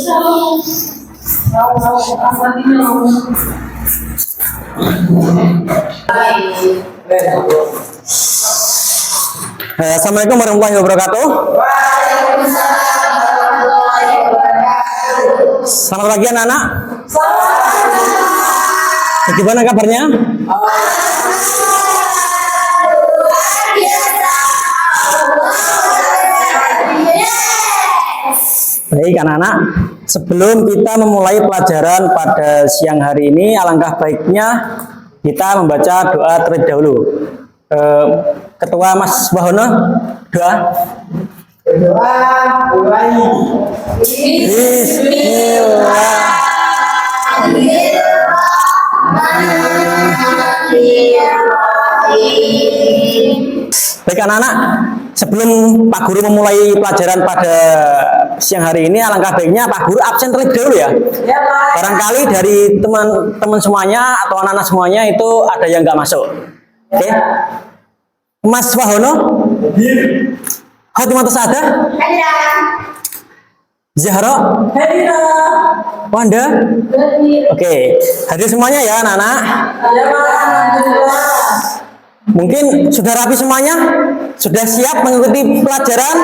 Assalamualaikum warahmatullahi wabarakatuh. Selamat pagi anak-anak. Bagaimana kabarnya? Baik anak-anak, sebelum kita memulai pelajaran pada siang hari ini, alangkah baiknya kita membaca doa terlebih dahulu. Ketua Mas Bahono, doa. Bismillahirrahmanirrahim. Baik anak-anak, sebelum Pak Guru memulai pelajaran pada siang hari ini, alangkah baiknya Pak Guru absen terlebih dahulu ya. Barangkali dari teman-teman semuanya atau anak-anak semuanya itu ada yang nggak masuk. Oke, Mas Wahono, Khotimatus Ada, Zahra, Wanda, oke, hadir semuanya ya anak-anak. Mungkin sudah rapi semuanya, sudah siap mengikuti pelajaran.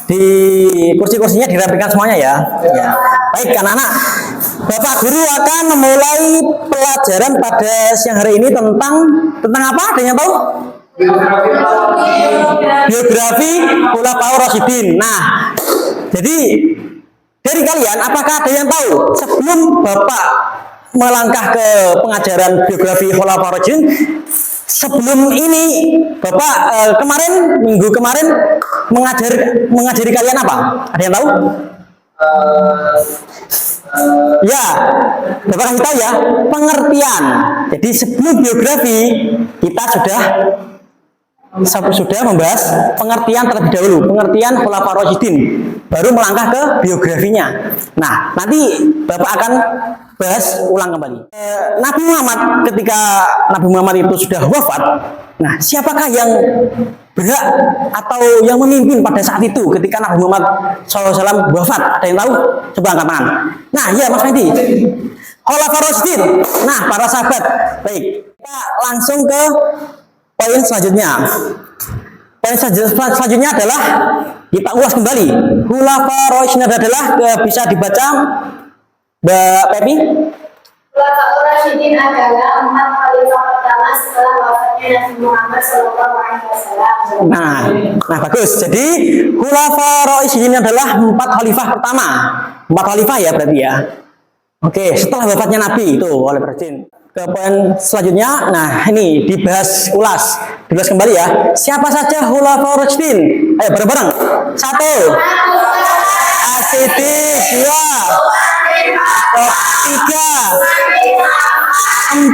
Di kursi-kursinya dirapikan semuanya ya. Baik anak-anak, Bapak Guru akan memulai pelajaran pada siang hari ini tentang apa? Ada yang tahu? Biografi Khulafaur Rasyidin. Nah, jadi dari kalian apakah ada yang tahu sebelum Bapak melangkah ke pengajaran biografi Khulafaur Rasyidin, sebelum ini Bapak minggu kemarin mengajari kalian apa? Ada yang tahu? Ya, Bapak kasih tahu ya, pengertian. Jadi sebelum biografi kita sudah membahas pengertian terlebih dahulu, pengertian Khulafaur Rasyidin, baru melangkah ke biografinya. Nah, nanti Bapak akan bahas ulang kembali. Nabi Muhammad, ketika Nabi Muhammad itu sudah wafat, nah siapakah yang berhak atau yang memimpin pada saat itu ketika Nabi Muhammad SAW wafat? Ada yang tahu? Coba angkat tangan. Nah, ya Mas Medi, Khulafaur Rasyidin. Nah, para sahabat, baik, kita langsung ke poin selanjutnya. Poin selanjutnya adalah kita ulas kembali. Khulafaur Rasyidin adalah bisa dibaca Mbak Pepi. Khulafaur Rasyidin adalah 4 khalifah pertama setelah wafatnya Nabi Muhammad SAW. Nah, bagus. Jadi Khulafaur Rasyidin adalah 4 khalifah pertama. 4 khalifah ya berarti ya. Oke, setelah wafatnya Nabi itu oleh Presiden. Ke poin selanjutnya, nah ini dibahas kembali ya. Siapa saja Khulafaur Rasyidin? Ayo bareng-bareng. 1, As-Siddiq. 2, 3,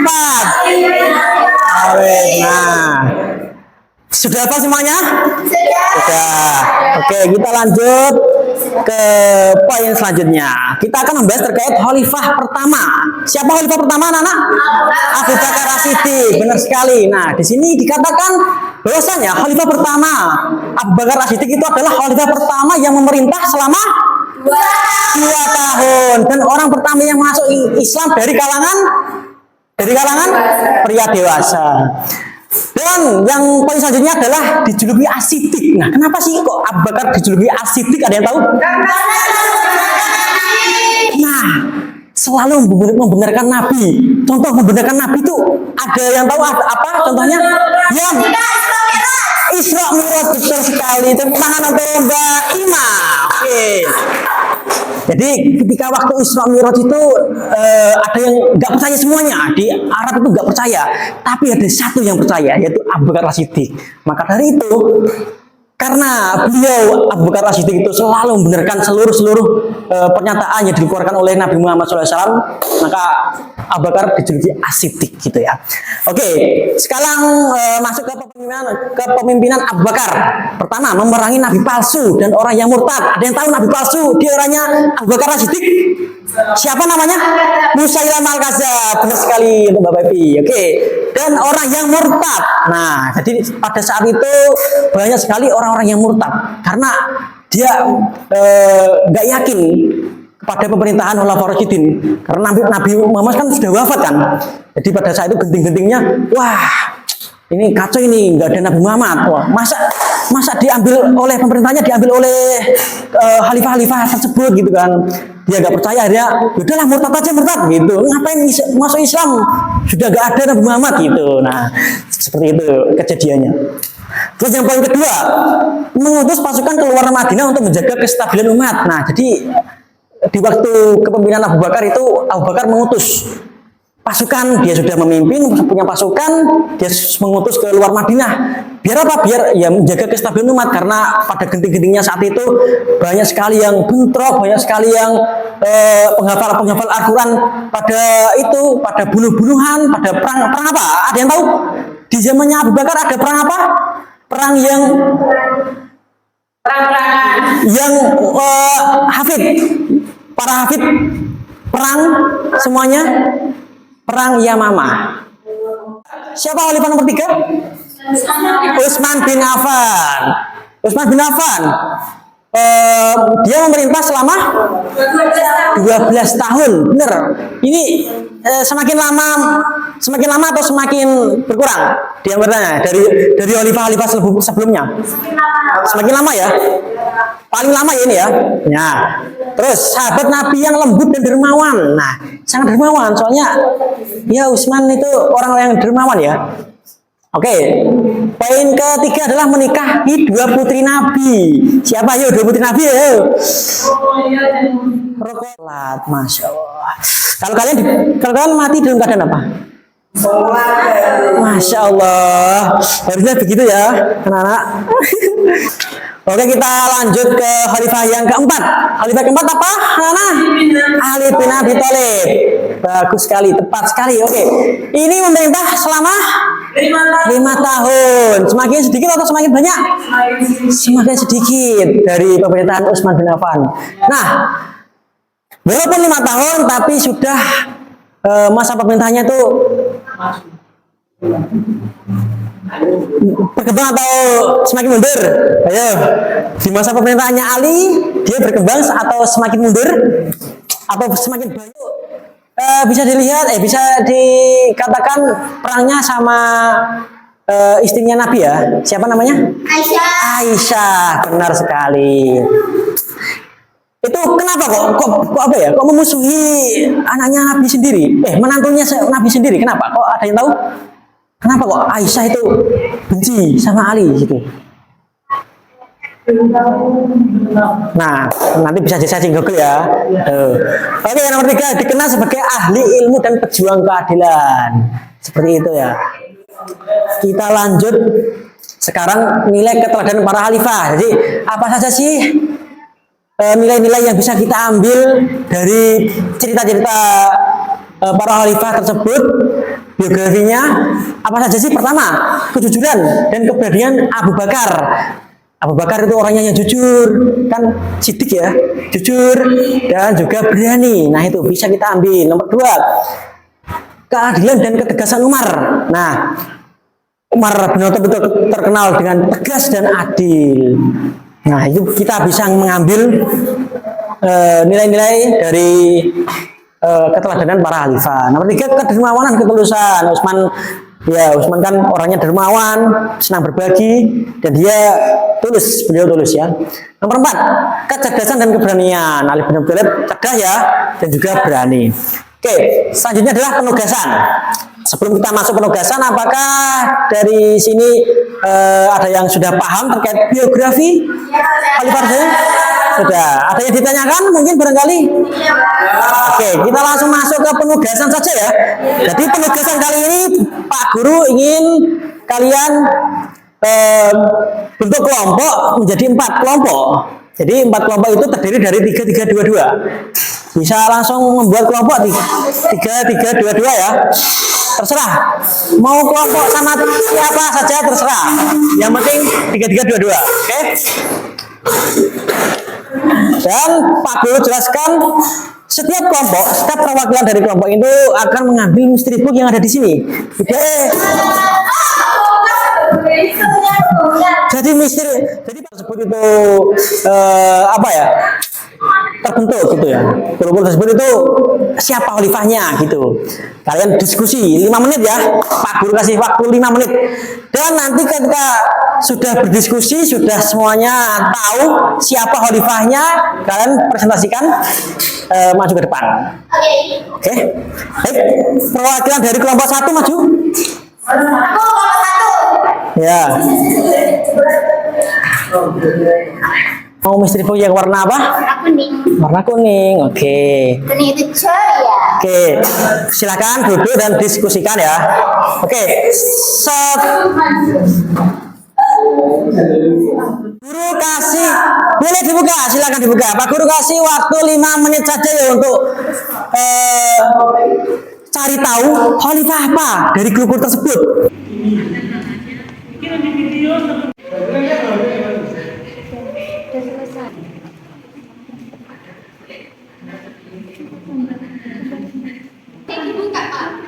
4. Nah, sudah apa semuanya? Sudah. Oke, kita lanjut ke poin selanjutnya. Kita akan membahas terkait khalifah pertama. Siapa khalifah pertama, anak-anak? Abu Bakar As-Siddiq. Benar sekali. Nah, di sini dikatakan bahwasanya khalifah pertama Abu Bakar As-Siddiq itu adalah khalifah pertama yang memerintah selama 2 tahun, dan orang pertama yang masuk Islam dari kalangan pria dewasa. Dan yang poin selanjutnya adalah dijuluki As-Siddiq. Nah, kenapa sih kok Abu Bakar dijuluki As-Siddiq? Ada yang tahu? Nah, selalu membenarkan Nabi. Contoh membenarkan Nabi itu ada yang tahu apa contohnya? Yang Isra Mi'raj, betul sekali. Tepuk tangan untuk Mbak Ima. Oke. Jadi ketika waktu Isra Mi'raj itu ada yang nggak percaya semuanya. Di Arab itu nggak percaya, tapi ada satu yang percaya, yaitu Abu Bakar As-Siddiq. Maka dari itu, karena beliau Abu Bakar As-Siddiq itu selalu membenarkan seluruh pernyataan yang dikeluarkan oleh Nabi Muhammad SAW, maka Abu Bakar dijuluki As-Siddiq gitu ya. Oke, sekarang masuk ke kepemimpinan Abu Bakar. Pertama, memerangi nabi palsu dan orang yang murtad. Ada yang tahu nabi palsu di eranya Abu Bakar As-Siddiq? Siapa namanya? Musailamah al-Kadzdzab. Benar sekali untuk Bapak Ibu. Oke. Dan orang yang murtad. Nah, jadi pada saat itu banyak sekali orang-orang yang murtad karena dia nggak yakin kepada pemerintahan Khulafaur Rasyidin karena Nabi Muhammad kan sudah wafat kan. Jadi pada saat itu genting-gentingnya, wah ini kacau ini, nggak ada Nabi Muhammad. Wah, masa diambil oleh pemerintahnya, diambil oleh khalifah-khalifah tersebut gitu kan. Dia nggak percaya, dia udahlah murtad aja, murtad gitu. Ngapain masuk Islam? Sudah nggak ada Nabi Muhammad gitu. Nah, seperti itu kejadiannya. Terus yang poin kedua, mengutus pasukan keluar Madinah untuk menjaga kestabilan umat. Nah, jadi di waktu kepemimpinan Abu Bakar itu, Abu Bakar mengutus pasukan, dia sudah memimpin, punya pasukan, dia mengutus ke luar Madinah. Biar apa? Biar ya menjaga kestabilan umat, karena pada genting-gentingnya saat itu banyak sekali yang bentrok, banyak sekali yang penghafal Al-Quran pada bunuh-bunuhan, pada perang apa? Ada yang tahu? Di zamannya Abu Bakar ada perang apa? Perang yang yang hafid, para hafid perang semuanya. Perang Yamamah. Siapa khalifah nomor 3? Utsman bin Affan. Utsman bin Affan. Dia memerintah selama 12 tahun. Benar. Ini semakin lama atau semakin berkurang diameternya dari khalifah-khalifah sebelumnya? Semakin lama ya. Paling lama ya ini ya. Nah, terus sahabat Nabi yang lembut dan dermawan. Nah, sangat dermawan soalnya ya Utsman itu orang yang dermawan ya. Oke. Poin ketiga adalah menikahi 2 putri Nabi. Siapa yuk 2 putri Nabi ya? Rokolat, Masya Allah. Kalau kalian mati dalam keadaan apa? Masya Allah. Harusnya begitu ya, anak-anak. Oke, kita lanjut ke khalifah yang keempat. Khalifah keempat apa, anak-anak? Ali bin Abi Thalib. Bagus sekali, tepat sekali. Oke, ini memerintah selama 5 tahun. Semakin sedikit atau semakin banyak? Semakin sedikit dari pemerintahan Utsman bin Affan. Nah, walaupun 5 tahun, tapi sudah masa pemerintahnya itu berkembang atau semakin mundur? Ayo, di masa pemerintahannya Ali dia berkembang atau semakin mundur atau semakin banyak? Bisa dilihat, bisa dikatakan perangnya sama istrinya Nabi ya. Siapa namanya? Aisyah, benar sekali. Itu kenapa kok apa ya? Kok memusuhi anaknya Nabi sendiri? Menantunya Nabi sendiri. Kenapa? Kok ada yang tahu? Kenapa kok Aisyah itu benci sama Ali gitu? Nah, nanti bisa di-searching Google ya. Oke, nomor 3 dikenal sebagai ahli ilmu dan pejuang keadilan. Seperti itu ya. Kita lanjut sekarang nilai keteladanan para khalifah. Jadi apa saja sih nilai-nilai yang bisa kita ambil dari cerita-cerita para khalifah tersebut, biografinya apa saja sih? Pertama, kejujuran dan keberanian Abu Bakar. Abu Bakar itu orangnya yang jujur, kan sidik ya, jujur dan juga berani. Nah itu bisa kita ambil. Nomor 2, keadilan dan ketegasan Umar. Nah, Umar benar-benar terkenal dengan tegas dan adil. Nah itu kita bisa mengambil nilai-nilai dari keteladanan para khalifah. Nomor 3, kedermawanan, ketulusan. Utsman kan orangnya dermawan, senang berbagi, dan beliau tulus ya. Nomor 4, kecerdasan dan keberanian. Ali bin Abi Thalib cerdas ya, dan juga berani. Oke, selanjutnya adalah penugasan. Sebelum kita masuk penugasan, apakah dari sini ada yang sudah paham terkait biografi Khalifah Rasyidin? Sudah. Ada yang ditanyakan mungkin barangkali? Oke, kita langsung masuk ke penugasan saja ya. Jadi penugasan kali ini Pak Guru ingin kalian bentuk kelompok menjadi 4 kelompok. Jadi 4 kelompok itu terdiri dari 3-3-2-2. Bisa langsung membuat kelompok 3-3-2-2 ya. Terserah. Mau kelompok sama siapa saja terserah. Yang penting 3-3-2-2. Oke? Dan Pak Guru jelaskan setiap kelompok, setiap perwakilan dari kelompok itu akan mengambil mystery book yang ada di sini. Jadi jadi misteri, jadi tersebut itu apa ya, terbentuk gitu ya. Kumpul tersebut itu siapa khalifahnya gitu. Kalian diskusi 5 menit ya, Pak Guru kasih waktu 5 menit. Dan nanti ketika sudah berdiskusi, sudah semuanya tahu siapa khalifahnya, kalian presentasikan, maju ke depan. Oke. Baik, perwakilan dari kelompok 1 maju. Ya. Mau misteri proyek warna apa? Warna kuning. Warna kuning. Oke. Kuning itu ceria. Oke. Silakan duduk dan diskusikan ya. Oke. Guru kasih, boleh dibuka, silakan dibuka. Pak Guru kasih waktu 5 menit saja ya untuk cari tahu khalifah apa dari grup tersebut.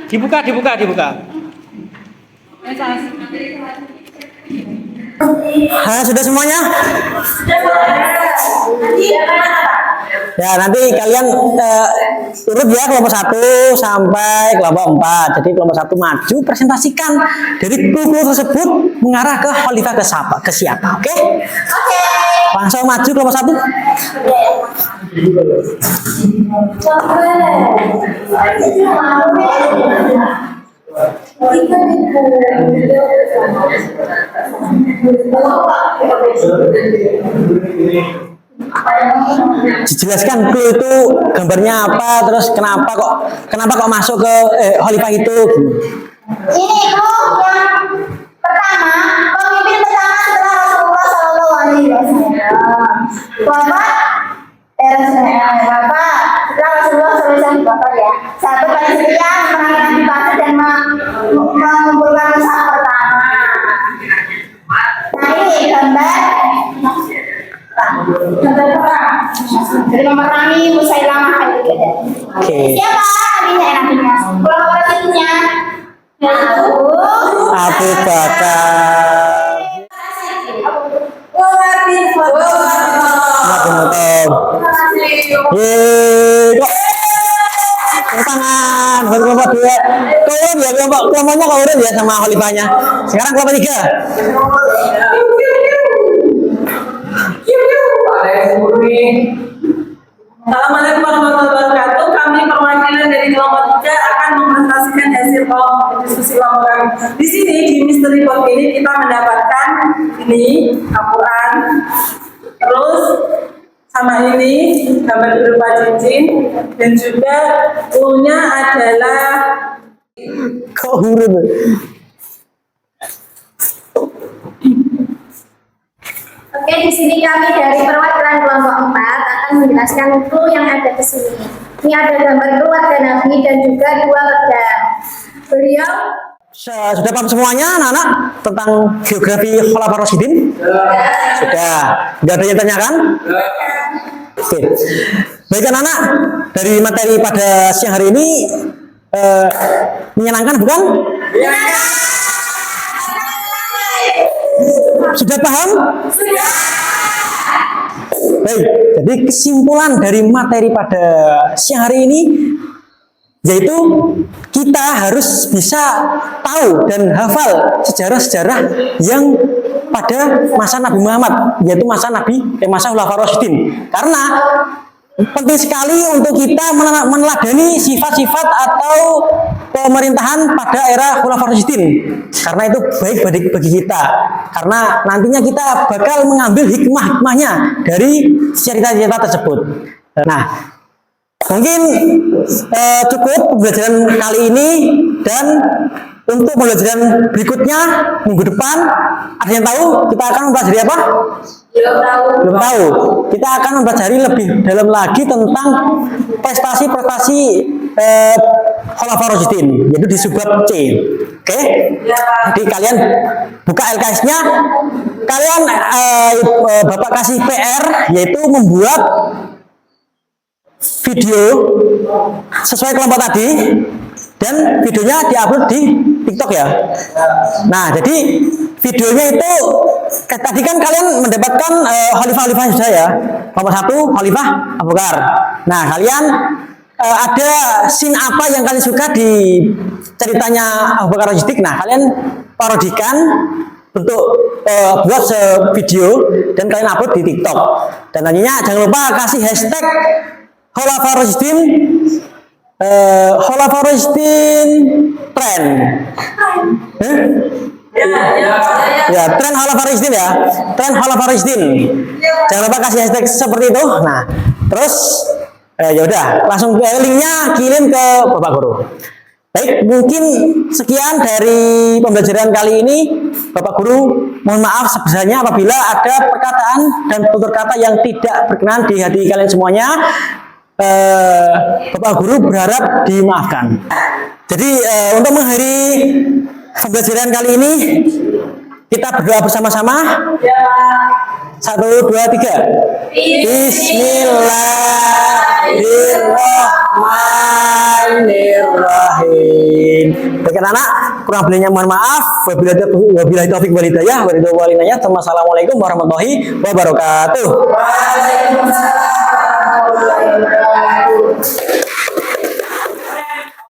Dibuka. Sudah semuanya? Ya, nanti kalian urut ya kelompok 1 sampai kelompok 4. Jadi kelompok 1 maju presentasikan dari buku tersebut mengarah ke khalifah ke siapa. Oke? Oke. Langsung maju kelompok 1. Dijelaskan clue itu gambarnya apa, terus kenapa kok masuk ke khalifah itu. Ini grup yang pertama, pemimpin pertama setelah Rasulullah Shallallahu Alaihi Wasallam. Bapak, setelah Rasulullah SAW bapak ya. Satu kali setia memerangi Nabi Bakar dan mengumpulkan mushaf pertama. Nah ini gambar perang. Jadi memerangi Musailamah al-Kadzdzab. Oke. Siapa nabinya? Kelompok selanjutnya yaitu Abu Bakar. Kok tangan kelompok 2 turun ya, kelompoknya kok urut ya sama khalifahnya. Sekarang kelompok 3. Assalamualaikum warahmatullahi wabarakatuh. Kami perwakilan dari kelompok 3 akan mempresentasikan hasil diskusi laporan. Di sini di Misteri Box ini kita mendapatkan ini Al-Quran, terus sama ini gambar berupa cincin, dan juga clue-nya adalah Kok huruf? Oke, di sini kami dari perwakilan kelompok 4 akan menjelaskan clue yang ada di sini. Ini ada gambar keluarga Nabi dan juga 2 pedang. Beliau Sudah paham semuanya anak-anak tentang geografi Khulafaur Rasyidin? Sudah. Tidak ada yang tanyakan? Oke. Baik anak-anak, dari materi pada siang hari ini menyenangkan bukan? Sudah paham? Sudah. Baik, jadi kesimpulan dari materi pada siang hari ini yaitu kita harus bisa tahu dan hafal sejarah-sejarah yang pada masa Nabi Muhammad, yaitu masa Khulafaur Rasyidin. Karena penting sekali untuk kita meneladani sifat-sifat atau pemerintahan pada era Khulafaur Rasyidin. Karena itu baik bagi kita. Karena nantinya kita bakal mengambil hikmah-hikmahnya dari cerita-cerita tersebut. Nah, mungkin cukup pembelajaran kali ini, dan untuk pembelajaran berikutnya minggu depan ada yang tahu kita akan mempelajari apa? Belum tahu. Kita akan mempelajari lebih dalam lagi tentang prestasi-prestasi Khulafaur Rasyidin, yaitu di subbab C. Oke? Jadi kalian buka LKS-nya, kalian Bapak kasih PR yaitu membuat video sesuai kelompok tadi, dan videonya diupload di TikTok ya. Nah, jadi videonya itu tadi kan kalian mendapatkan khalifah-khalifah yang sudah ya. Nomor 1 khalifah Abu Bakar. Nah, kalian ada scene apa yang kalian suka di ceritanya Abu Bakar Siddiq? Nah, kalian parodikan untuk buat video dan kalian upload di TikTok. Dan nantinya jangan lupa kasih hashtag Khulafaur Rasyidin trend. Ya, tren Khulafaur Rasyidin ya. Tren Khulafaur Rasyidin. Jangan lupa kasih hashtag seperti itu. Nah, terus ya udah, langsung linknya kirim ke Bapak Guru. Baik, mungkin sekian dari pembelajaran kali ini. Bapak Guru, mohon maaf sebesarnya apabila ada perkataan dan tutur kata yang tidak berkenan di hati kalian semuanya. Bapak Guru berharap dimaafkan. Jadi untuk mengakhiri pembelajaran kali ini, kita berdoa bersama-sama. 1, 2, 3. Bismillahirrahmanirrahim. Bagi anak, kurang lebihnya mohon maaf. Wabillahi taufiq wal hidayah. Wassalamualaikum warahmatullahi wabarakatuh.